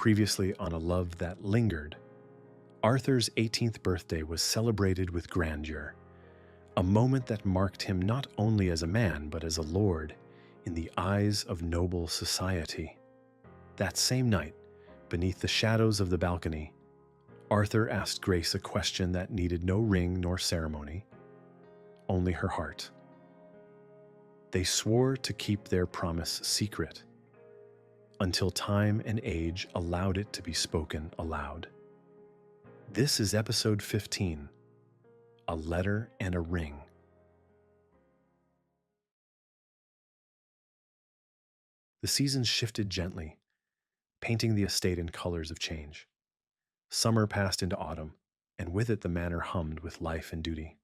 Previously on A Love That Lingered, Arthur's 18th birthday was celebrated with grandeur, a moment that marked him not only as a man but as a lord in the eyes of noble society. That same night, beneath the shadows of the balcony, Arthur asked Grace a question that needed no ring nor ceremony, only her heart. They swore to keep their promise secret until time and age allowed it to be spoken aloud. This is episode 15, A Letter and a Ring. The seasons shifted gently, painting the estate in colors of change. Summer passed into autumn, and with it the manor hummed with life and duty.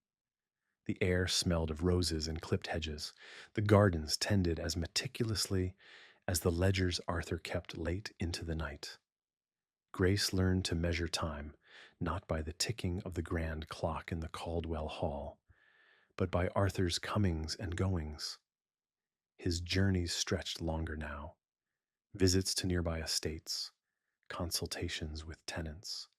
The air smelled of roses and clipped hedges, the gardens tended as meticulously as the ledgers Arthur kept late into the night. Grace learned to measure time, not by the ticking of the grand clock in the Caldwell Hall, but by Arthur's comings and goings. His journeys stretched longer now, visits to nearby estates, consultations with tenants,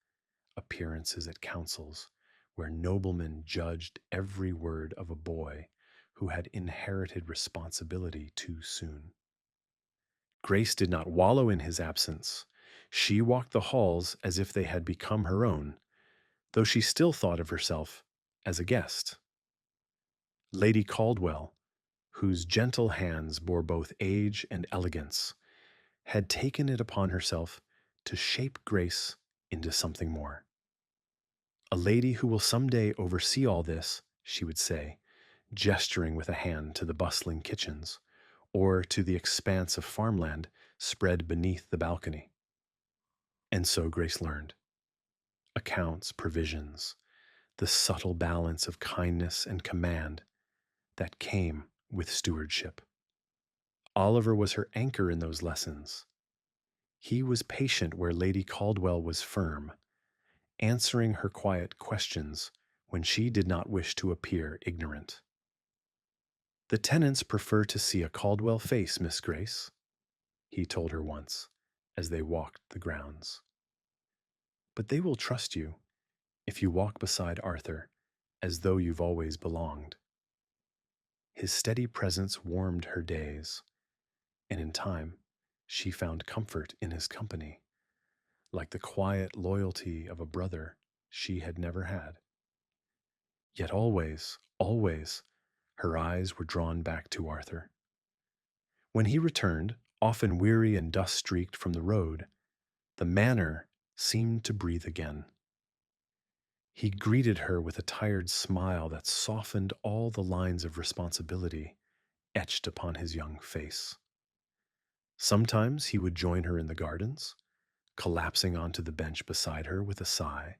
appearances at councils where noblemen judged every word of a boy who had inherited responsibility too soon. Grace did not wallow in his absence. She walked the halls as if they had become her own, though she still thought of herself as a guest. Lady Caldwell, whose gentle hands bore both age and elegance, had taken it upon herself to shape Grace into something more. A lady who will someday oversee all this, she would say, gesturing with a hand to the bustling kitchens, or to the expanse of farmland spread beneath the balcony. And so Grace learned. Accounts, provisions, the subtle balance of kindness and command that came with stewardship. Oliver was her anchor in those lessons. He was patient where Lady Caldwell was firm, answering her quiet questions when she did not wish to appear ignorant. "The tenants prefer to see a Caldwell face, Miss Grace," he told her once as they walked the grounds. "But they will trust you if you walk beside Arthur as though you've always belonged." His steady presence warmed her days, and in time she found comfort in his company, like the quiet loyalty of a brother she had never had. Yet always, always, her eyes were drawn back to Arthur. When he returned, often weary and dust-streaked from the road, the manor seemed to breathe again. He greeted her with a tired smile that softened all the lines of responsibility etched upon his young face. Sometimes he would join her in the gardens, collapsing onto the bench beside her with a sigh,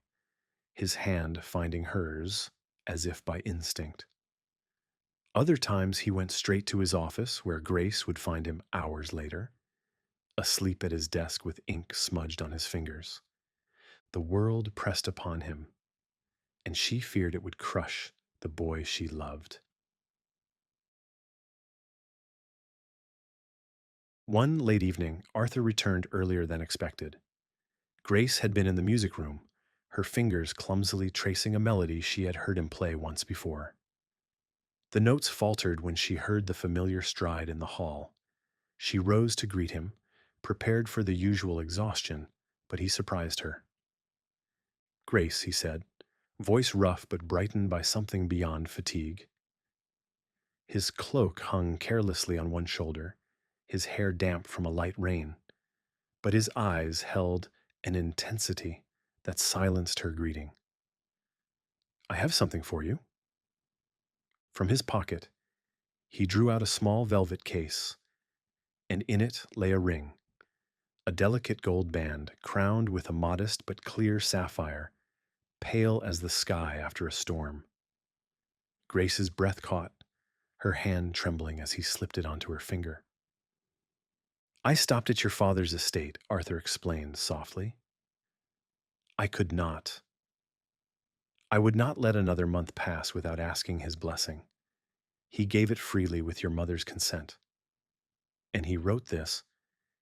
his hand finding hers as if by instinct. Other times he went straight to his office, where Grace would find him hours later, asleep at his desk with ink smudged on his fingers. The world pressed upon him, and she feared it would crush the boy she loved. One late evening, Arthur returned earlier than expected. Grace had been in the music room, her fingers clumsily tracing a melody she had heard him play once before. The notes faltered when she heard the familiar stride in the hall. She rose to greet him, prepared for the usual exhaustion, but he surprised her. "Grace," he said, voice rough but brightened by something beyond fatigue. His cloak hung carelessly on one shoulder, his hair damp from a light rain, but his eyes held an intensity that silenced her greeting. "I have something for you." From his pocket, he drew out a small velvet case, and in it lay a ring, a delicate gold band crowned with a modest but clear sapphire, pale as the sky after a storm. Grace's breath caught, her hand trembling as he slipped it onto her finger. "I stopped at your father's estate," Arthur explained softly. "I could not. I would not let another month pass without asking his blessing. He gave it freely with your mother's consent." And he wrote this.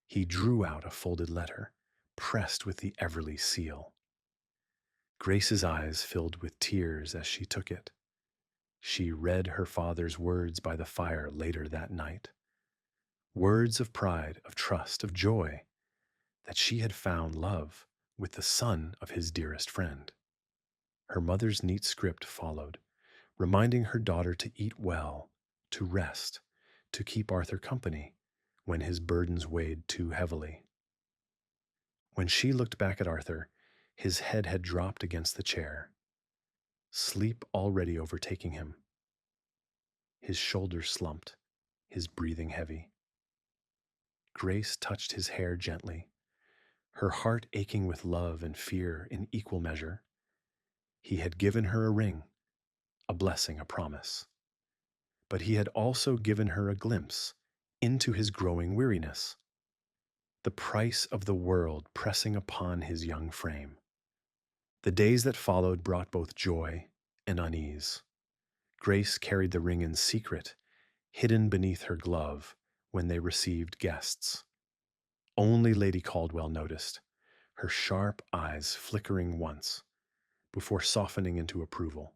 He drew out a folded letter, pressed with the Everly seal. Grace's eyes filled with tears as she took it. She read her father's words by the fire later that night. Words of pride, of trust, of joy, that she had found love with the son of his dearest friend. Her mother's neat script followed, reminding her daughter to eat well, to rest, to keep Arthur company when his burdens weighed too heavily. When she looked back at Arthur, his head had dropped against the chair, sleep already overtaking him. His shoulders slumped, his breathing heavy. Grace touched his hair gently, her heart aching with love and fear in equal measure. He had given her a ring, a blessing, a promise. But he had also given her a glimpse into his growing weariness, the price of the world pressing upon his young frame. The days that followed brought both joy and unease. Grace carried the ring in secret, hidden beneath her glove when they received guests. Only Lady Caldwell noticed, her sharp eyes flickering once before softening into approval.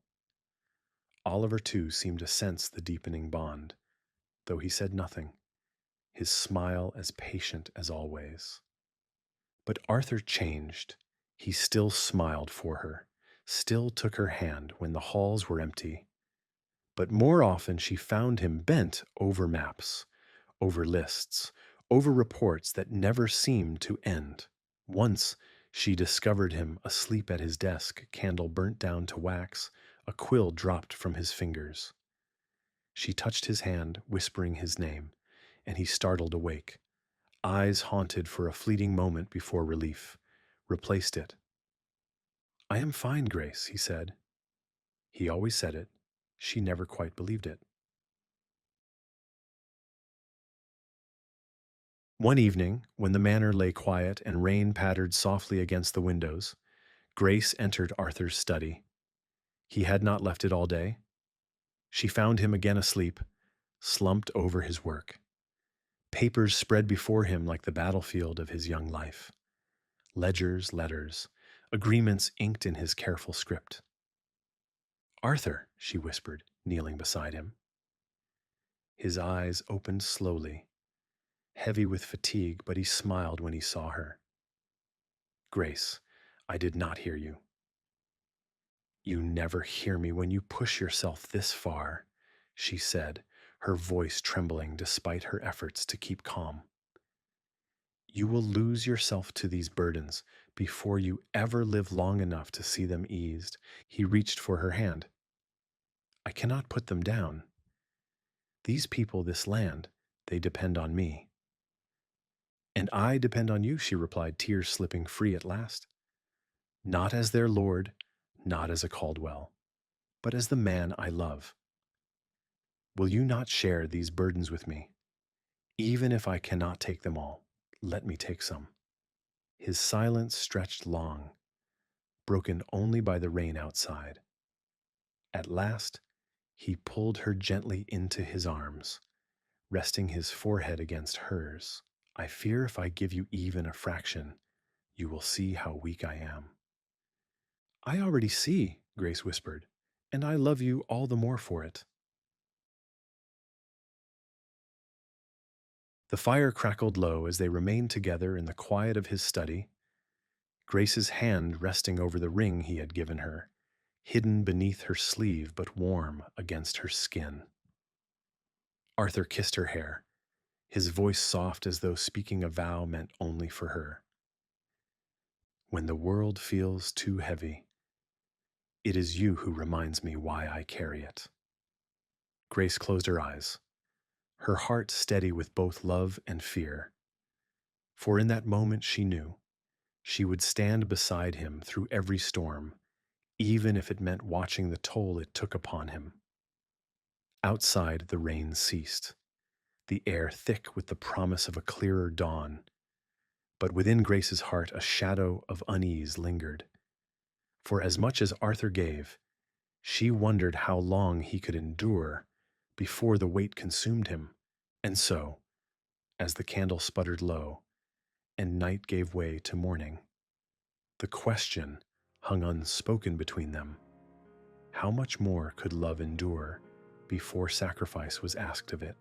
Oliver, too, seemed to sense the deepening bond, though he said nothing, his smile as patient as always. But Arthur changed. He still smiled for her, still took her hand when the halls were empty. But more often she found him bent over maps, over lists, over reports that never seemed to end. Once she discovered him asleep at his desk, candle burnt down to wax, a quill dropped from his fingers. She touched his hand, whispering his name, and he startled awake, eyes haunted for a fleeting moment before relief, replaced it. "I am fine, Grace," he said. He always said it. She never quite believed it. One evening, when the manor lay quiet and rain pattered softly against the windows, Grace entered Arthur's study. He had not left it all day. She found him again asleep, slumped over his work. Papers spread before him like the battlefield of his young life. Ledgers, letters, agreements inked in his careful script. "Arthur," she whispered, kneeling beside him. His eyes opened slowly, heavy with fatigue, but he smiled when he saw her. "Grace, I did not hear you." "You never hear me when you push yourself this far," she said, her voice trembling despite her efforts to keep calm. "You will lose yourself to these burdens before you ever live long enough to see them eased." He reached for her hand. "I cannot put them down. These people, this land, they depend on me." "And I depend on you," she replied, tears slipping free at last. "Not as their lord, not as a Caldwell, but as the man I love. Will you not share these burdens with me? Even if I cannot take them all, let me take some." His silence stretched long, broken only by the rain outside. At last, he pulled her gently into his arms, resting his forehead against hers. "I fear if I give you even a fraction, you will see how weak I am." "I already see," Grace whispered, "and I love you all the more for it." The fire crackled low as they remained together in the quiet of his study, Grace's hand resting over the ring he had given her, hidden beneath her sleeve but warm against her skin. Arthur kissed her hair, his voice soft as though speaking a vow meant only for her. "When the world feels too heavy, it is you who reminds me why I carry it." Grace closed her eyes, her heart steady with both love and fear. For in that moment she knew she would stand beside him through every storm, even if it meant watching the toll it took upon him. Outside, the rain ceased, the air thick with the promise of a clearer dawn. But within Grace's heart, a shadow of unease lingered. For as much as Arthur gave, she wondered how long he could endure before the weight consumed him. And so, as the candle sputtered low, and night gave way to morning. The question hung unspoken between them: how much more could love endure before sacrifice was asked of it?